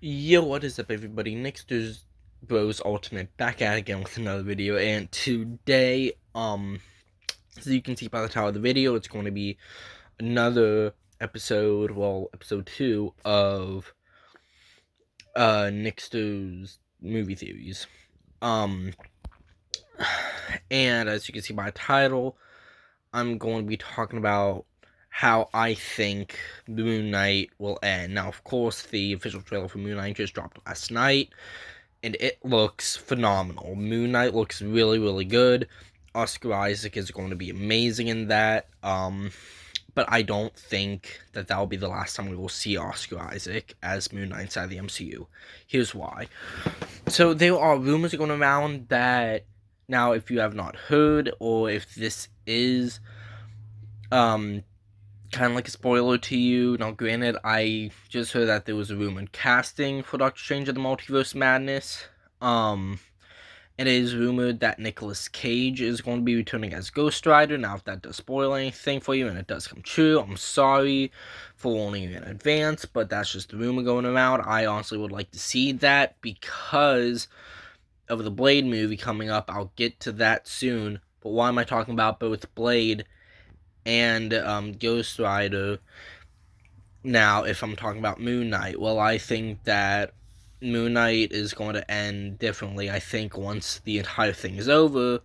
Yo, what is up, everybody? Nickster's Bros Ultimate back at it again with another video, and today, as you can see by the title of the video, it's going to be another episode, episode 2 of Nickster's movie theories. And as you can see by the title, I'm going to be talking about how I think Moon Knight will end. Now, of course, the official trailer for Moon Knight just dropped last night, and it looks phenomenal. Moon Knight looks really, really good. Oscar Isaac is going to be amazing in that. But I don't think that will be the last time we will see Oscar Isaac as Moon Knight inside the MCU. Here's why. So there are rumors going around that, now if you have not heard, or if this is kind of like a spoiler to you. Now, granted, I just heard that there was a rumored casting for Doctor Strange of the Multiverse Madness. It is rumored that Nicolas Cage is going to be returning as Ghost Rider. Now, if that does spoil anything for you and it does come true, I'm sorry for warning you in advance, but that's just the rumor going around. I honestly would like to see that because of the Blade movie coming up. I'll get to that soon, but why am I talking about both Blade and Ghost Rider now if I'm talking about Moon Knight? Well, I think that Moon Knight is going to end differently. I think once the entire thing is over,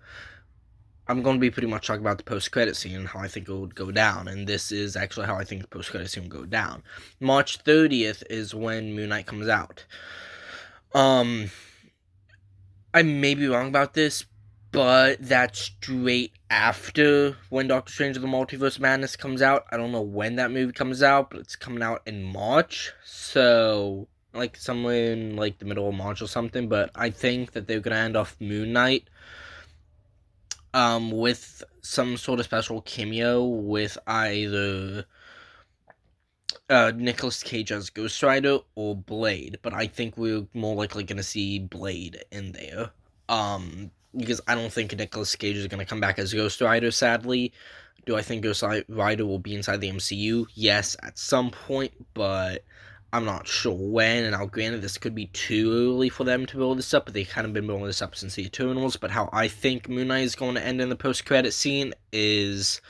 I'm going to be pretty much talking about the post-credit scene and how I think it would go down. And this is actually how I think the post-credit scene will go down. March 30th is when Moon Knight comes out. I may be wrong about this, but that's straight after when Doctor Strange of the Multiverse Madness comes out. I don't know when that movie comes out, but it's coming out in March. So, like, somewhere in, like, the middle of March or something. But I think that they're going to end off Moon Knight with some sort of special cameo with either Nicolas Cage as Ghost Rider or Blade. But I think we're more likely going to see Blade in there. Because I don't think Nicolas Cage is going to come back as Ghost Rider, sadly. Do I think Ghost Rider will be inside the MCU? Yes, at some point, but I'm not sure when. And now, granted, this could be too early for them to build this up, but they've kind of been building this up since the Eternals. But how I think Moon Knight is going to end in the post-credit scene is,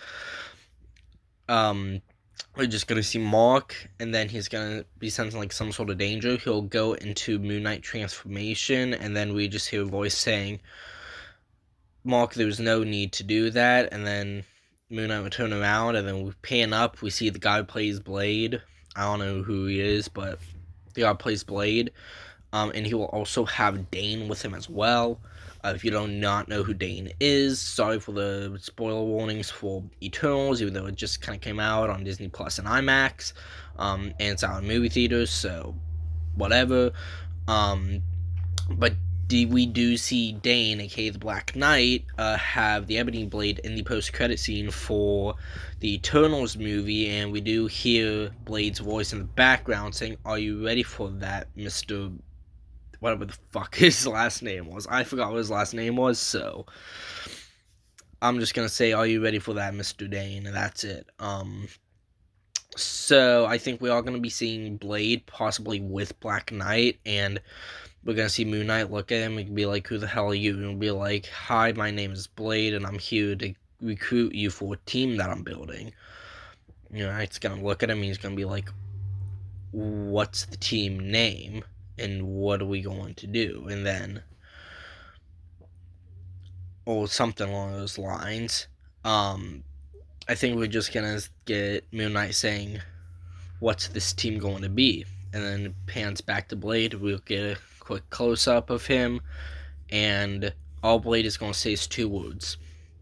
we're just going to see Mark, and then he's going to be sensing, like, some sort of danger. He'll go into Moon Knight transformation, and then we just hear a voice saying, Mark, there's no need to do that. And then Moon Knight will turn around, and then we pan up. We see the guy who plays Blade. I don't know who he is, but the guy who plays Blade. And he will also have Dane with him as well. If you do not know who Dane is, sorry for the spoiler warnings for Eternals, even though it just kind of came out on Disney Plus and IMAX. And it's out in movie theaters, so whatever. But we do see Dane, aka the Black Knight, have the Ebony Blade in the post-credit scene for the Eternals movie, and we do hear Blade's voice in the background saying, "Are you ready for that, Mr. whatever the fuck his last name was?" I forgot what his last name was, so I'm just gonna say, "Are you ready for that, Mr. Dane?" And that's it. So I think we are gonna be seeing Blade possibly with Black Knight, and we're going to see Moon Knight look at him and be like, "Who the hell are you?" And he'll be like, "Hi, my name is Blade, and I'm here to recruit you for a team that I'm building." You know, Knight's going to look at him, and he's going to be like, "What's the team name? And what are we going to do?" And then, or something along those lines. I think we're just going to get Moon Knight saying, "What's this team going to be?" And then it pans back to Blade. We'll get a quick close-up of him, and all Blade is going to say is 2 words: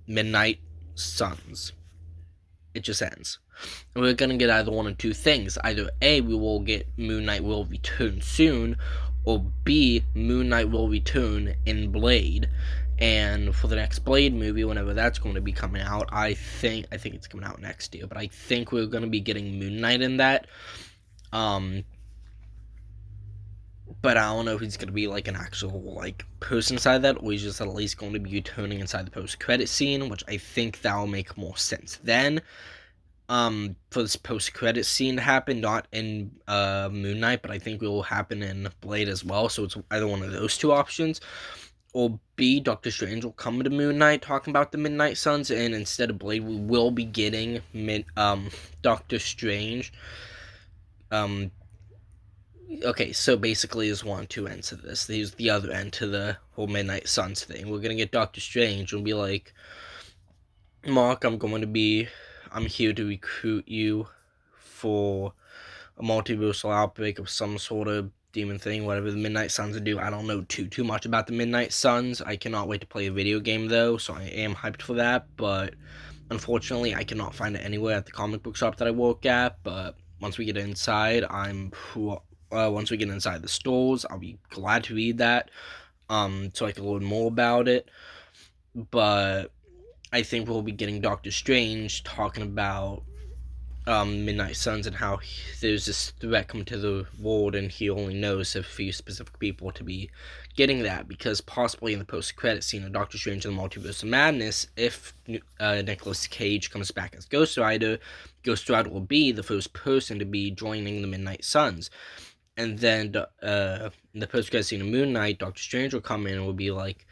Midnight Suns. It just ends. And we're going to get either one of 2 things. Either A, we will get Moon Knight will return soon, or B, Moon Knight will return in Blade. And for the next Blade movie, whenever that's going to be coming out, I think it's coming out next year, but I think we're going to be getting Moon Knight in that. But I don't know if he's going to be, like, an actual, like, person inside that, or he's just at least going to be returning inside the post-credit scene, which I think that will make more sense then. for this post-credit scene to happen, not in Moon Knight, but I think it will happen in Blade as well. So it's either one of those two options, or B, Doctor Strange will come to Moon Knight talking about the Midnight Suns, and instead of Blade, we will be getting Doctor Strange. Okay, so basically there's one, two ends to this. There's the other end to the whole Midnight Suns thing. We're gonna get Doctor Strange and be like, Mark, I'm here to recruit you for a multiversal outbreak of some sort of demon thing, whatever the Midnight Suns do. I don't know too much about the Midnight Suns. I cannot wait to play a video game though, so I am hyped for that, but unfortunately I cannot find it anywhere at the comic book shop that I work at. But once we get inside, once we get inside the stores, I'll be glad to read that, so I can learn more about it. But I think we'll be getting Doctor Strange talking about Midnight Suns and how there's this threat coming to the world, and he only knows a few specific people to be getting that, because possibly in the post-credit scene of Doctor Strange and the Multiverse of Madness, if Nicolas Cage comes back as Ghost Rider will be the first person to be joining the Midnight Suns. And then in the post-credit scene of Moon Knight, Doctor Strange will come in and will be like,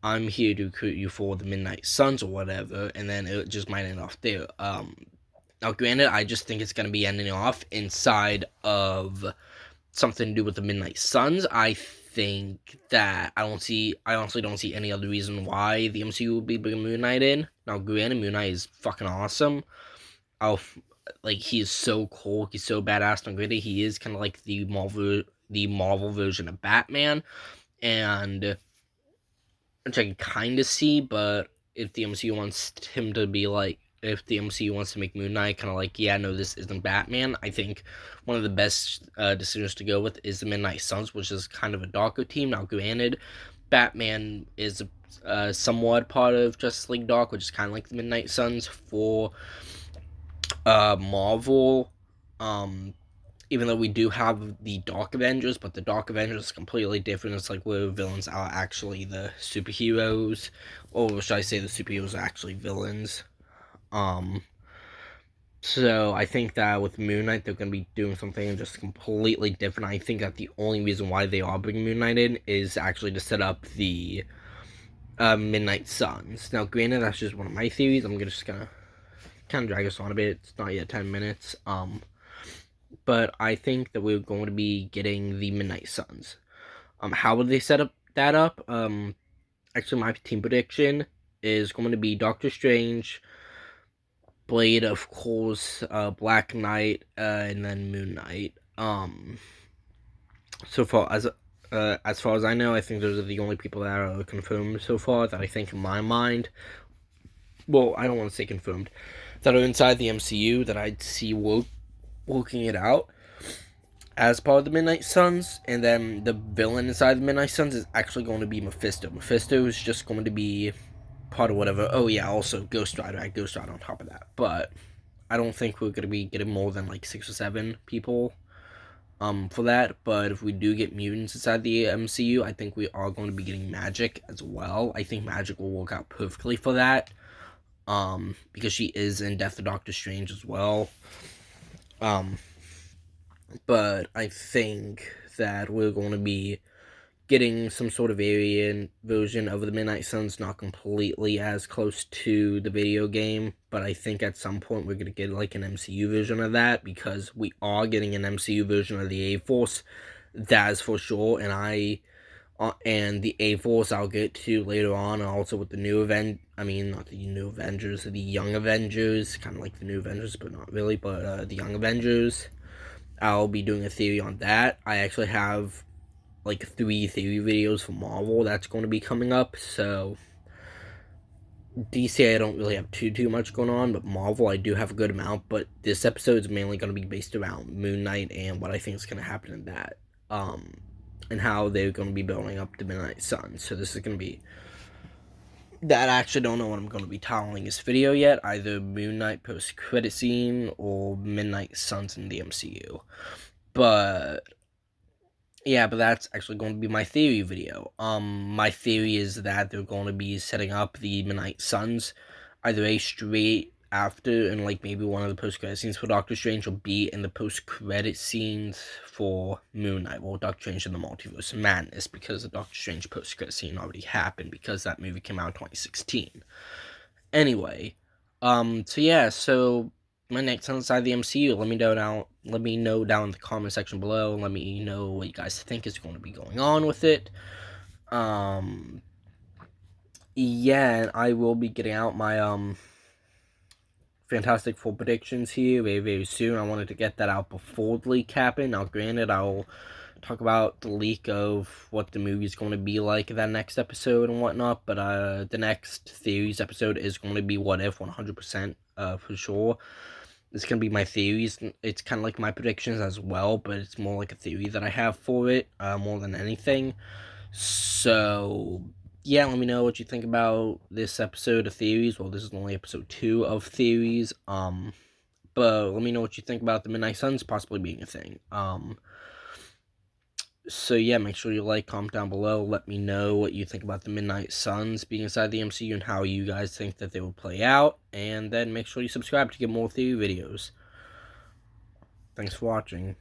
I'm here to recruit you for the Midnight Suns or whatever, and then it just might end off there. Now, granted, I just think it's going to be ending off inside of something to do with the Midnight Suns. I think that I honestly don't see any other reason why the MCU will be bringing Moon Knight in. Now, granted, Moon Knight is fucking awesome. He's so cool. He's so badass and gritty. He is kind of like the Marvel version of Batman, and which I can kind of see. But if the MCU wants him to be like, if the MCU wants to make Moon Knight kind of like, yeah, no, this isn't Batman, I think one of the best decisions to go with is the Midnight Suns, which is kind of a darker team. Now, granted, Batman is somewhat part of Justice League Dark, which is kind of like the Midnight Suns for Marvel. Even though we do have the Dark Avengers, but the Dark Avengers is completely different. It's like where villains are actually the superheroes, or should I say the superheroes are actually villains. So I think that with Moon Knight, they're going to be doing something just completely different. I think that the only reason why they are bringing Moon Knight in is actually to set up the Midnight Suns. Now, granted, that's just one of my theories. I'm just going to kind of drag us on a bit. It's not yet 10 minutes. But I think that we're going to be getting the Midnight Suns. How would they set that up? Actually, my team prediction is going to be Doctor Strange, Blade, of course, Black Knight, and then Moon Knight. So far as I know, I think those are the only people that are confirmed so far that I think in my mind. Well, I don't want to say confirmed, that are inside the MCU that I'd see working it out as part of the Midnight Suns. And then the villain inside the Midnight Suns is actually going to be Mephisto. Mephisto is just going to be part of whatever. Oh yeah, also Ghost Rider. I had Ghost Rider on top of that. But I don't think we're going to be getting more than like 6 or 7 people for that. But if we do get mutants inside the MCU, I think we are going to be getting Magic as well. I think Magic will work out perfectly for that. Because she is in Death of Doctor Strange as well. But I think that we're going to be getting some sort of variant version of the Midnight Suns, not completely as close to the video game, but I think at some point we're going to get like an MCU version of that, because we are getting an MCU version of the A-Force, that is for sure, and the A-Force I'll get to later on, and also with the new not the new Avengers, the Young Avengers, kind of like the new Avengers, but not really, but the Young Avengers, I'll be doing a theory on that. I actually have like 3 theory videos for Marvel that's going to be coming up, so DC I don't really have too much going on, but Marvel I do have a good amount. But this episode is mainly going to be based around Moon Knight and what I think is going to happen in that, and how they're going to be building up the Midnight Suns. So this is going to be that. I actually don't know what I'm going to be titling this video yet, either Moon Knight post-credit scene or Midnight Suns in the MCU. But yeah, but that's actually going to be my theory video. My theory is that they're going to be setting up the Midnight Suns either a straight after, and like maybe one of the post-credit scenes for Doctor Strange will be in the post-credit scenes for Moon Knight. Well, Doctor Strange in the Multiverse of Madness, because the Doctor Strange post-credit scene already happened because that movie came out in 2016. Anyway, so yeah, so my next inside the MCU. Let me know down. Let me know down in the comment section below. Let me know what you guys think is going to be going on with it. Yeah, and I will be getting out my Fantastic Four predictions here very, very soon. I wanted to get that out before the leak happened. Now, granted, I'll talk about the leak of what the movie is going to be like in that next episode and whatnot, but the next theories episode is going to be What If 100%, for sure. It's going to be my theories. It's kind of like my predictions as well, but it's more like a theory that I have for it, more than anything. So, yeah, let me know what you think about this episode of Theories. Well, this is only episode 2 of Theories. But let me know what you think about the Midnight Suns possibly being a thing. So yeah, make sure you like, comment down below. Let me know what you think about the Midnight Suns being inside the MCU and how you guys think that they will play out. And then make sure you subscribe to get more theory videos. Thanks for watching.